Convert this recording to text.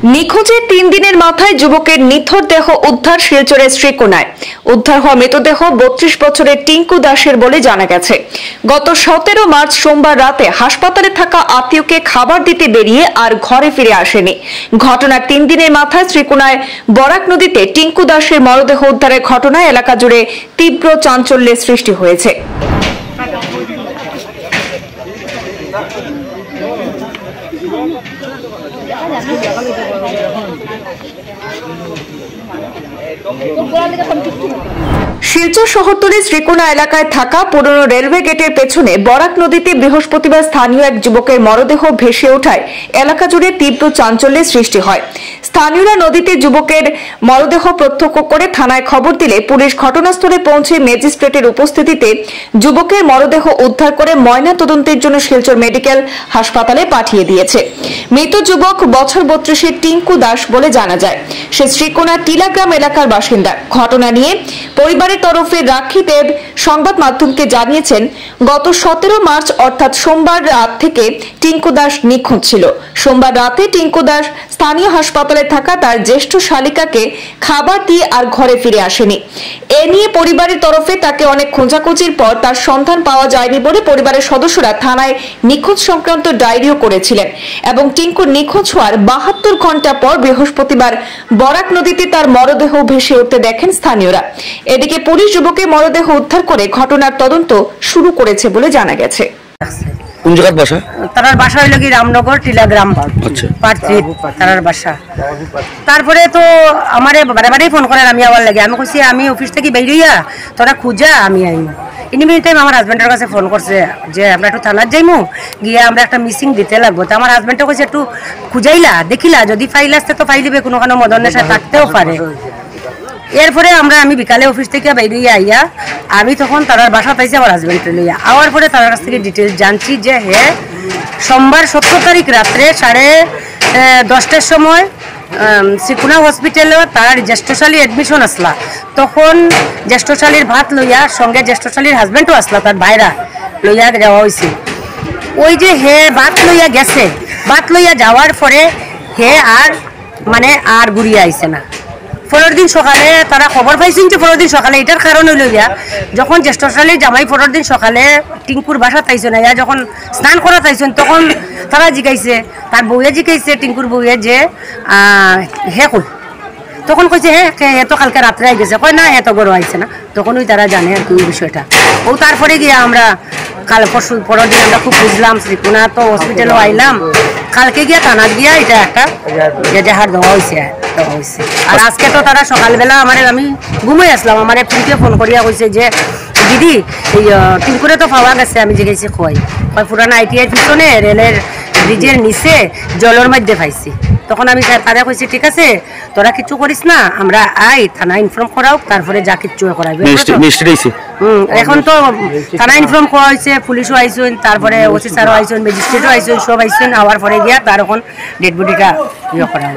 নিখোঁজের 3 দিনের মাথায় যুবকের নিথর দেহ উদ্ধার শিলচরের শ্রীকোনায়। উদ্ধার হওয়া মৃতদেহ 32 বছরের টিঙ্কু দাসের বলে জানা গেছে। গত 17 মার্চ সোমবার রাতে হাসপাতালে থাকা আত্মীয়কে খাবার দিতে বেরিয়ে আর ঘরে ফিরে আসেনি। ঘটনার 3 দিনের মাথায় শ্রীকোনায় বরাক নদীতে টিঙ্কু দাসের মরদেহ উদ্ধারের ঘটনায় এলাকা জুড়ে তীব্র চাঞ্চল্যের সৃষ্টি হয়েছে। শিলচর শহরতলির শ্রীকোনা এলাকায় থাকা পুরনো রেলওয়ে গেটের পেছনে বরাক নদীতে বৃহস্পতিবার স্থানীয় এক যুবকের মরদেহ ভেসে ওঠায় এলাকা জুড়ে তীব্র চাঞ্চল্যের সৃষ্টি হয়। স্থানীয়রা নদীতে যুবকের মরদেহ প্রত্যক্ষ করে থানায় খবর দিলে পুলিশ ঘটনাস্থলে পৌঁছে ম্যাজিস্ট্রেটের উপস্থিতিতে যুবকের মরদেহ উদ্ধার করে ময়না তদন্তের জন্য শিলচর মেডিকেল হাসপাতালে পাঠিয়ে দিয়েছে। মৃত যুবক বছর 32-এর টিঙ্কু দাস বলে জানা যায়। সে শ্রীকোনা টিলাগ্রাম এলাকার বাসিন্দা। ঘটনা নিয়ে পরিবারের তরফে রাখি দেব সংবাদ মাধ্যমকে জানিয়েছেন, গত 17 মার্চ অর্থাৎ সোমবার রাত থেকে টিঙ্কু দাস নিখোঁজ ছিল। সোমবার রাতে টিঙ্কু দাস স্থানীয় হাসপাতালে থাকা তার জ্যেষ্ঠ শালিকাকে খাবার দিয়ে আর ঘরে ফিরে আসেনি। এ নিয়ে পরিবারের তরফে তাকে অনেক খোঁজাখুঁজির পর তার সন্ধান পাওয়া যায়নি বলে পরিবারের সদস্যরা থানায় নিখোঁজ সংক্রান্ত ডায়েরিও করেছিলেন এবং টিঙ্কুর নিখোঁজ হওয়ার 72 ঘন্টা পর বৃহস্পতিবার বরাক নদীতে তার মরদেহ ভেসে উঠতে দেখেন স্থানীয়রা। এদিকে পুলিশ যুবকের মরদেহ উদ্ধার করে ঘটনার তদন্ত শুরু করেছে বলে জানা গেছে। কোন জায়গার বাসা? তার বাসা হইল কি রামনগর টিলাগ্রাম। আচ্ছা, তার বাসা। তারপরে তো আমারে বারে ফোন করেন, আমি আবার লাগে আমি কইছি আমি অফিস থেকে বেরিয়া তোরা খুঁজা আমি আইম। ইন মিন টাইম আমার হাজবেন্ডের কাছে ফোন করছে যে আমরা একটু থানার যাইমু, গিয়ে আমরা একটা মিসিং দিতে লাগবো। তো আমার হাজবেন্ডও কইছে একটু খুঁজাইলা দেখিলা, যদি ফাইল আসতে তো ফাইল দিবে, কোনো মদন নেশা থাকতেও পারে। এরপরে আমি বিকালে অফিস থেকে বেরিয়ে আইয়া আমি তখন তার বাসা পাইছি আমার হাজবেন্ডকে লইয়া। আওয়ার পরে তার কাছ থেকে ডিটেলস জানছি যে সোমবার 17 তারিখ রাত্রে 10:30টার সময় শ্রীকোনা হসপিটালে তার জ্যেষ্ঠশালী এডমিশন আসলা। তখন জ্যেষ্ঠশালীর ভাত লইয়া সঙ্গে জ্যেষ্ঠশালীর হাজবেন্ডও আসলা, তার ভাইরা লইয়া যাওয়া হয়েছে। ওই যে ভাত লইয়া গেছে, ভাত লইয়া যাওয়ার পরে আর ঘুরিয়ে আইছে না। পরের দিন সকালে তারা খবর পাইছেন যে পরের দিন সকালে এটার কারণ হইল গিয়া যখন জ্যেষ্ঠশালী জামাই পরের দিন সকালে টিঙ্কুর বাসা তাইছেন না, যখন স্নান করা তাইছেন তখন তারা জিজ্ঞাইছে, তার বউয়ে জিজ্ঞাইছে টিঙ্কুর বউয়ে যে কই, তখন কইছে হে তো কালকে রাত্রে আই গেছে, কয় না এত গরম আইছে না। তখন ওই তারা জানে আর কি ওই বিষয়টা। ও তারপরে গিয়ে আমরা কাল পরশু পরের দিন আমরা খুব বুঝলাম, শ্রীকোনা তো হসপিটালও আইলাম, কালকে গিয়া থানাত গিয়া এটা একটা এজাহার দেওয়া হয়েছে। আর আজকে তো তারা সকালবেলা আমি ঘুমাই আসলাম, আমার পিনকে ফোন করিয়া কইছে যে দিদি এই টিঙ্কুরে তো পাওয়া গেছে। আমি জিজ্ঞাসি কয় পুরানা ITI পিছনে রেলের ব্রিজের নিচে জলের মধ্যে পাইছি। তখন আমি তারা কইছি ঠিক আছে তোরা কিছু করিস না, আমরা থানা ইনফর্ম করাও, তারপরে যা কিছু করাইবে। এখন তো থানা ইনফর্ম করা হয়েছে, পুলিশও আইসেন, তারপরে ওসি স্যারও আইসেন, ম্যাজিস্ট্রেটও আইসেন, সব আইসেন। আওয়ার পরে গিয়া তার এখন ডেড বডিটা ইয়ে করা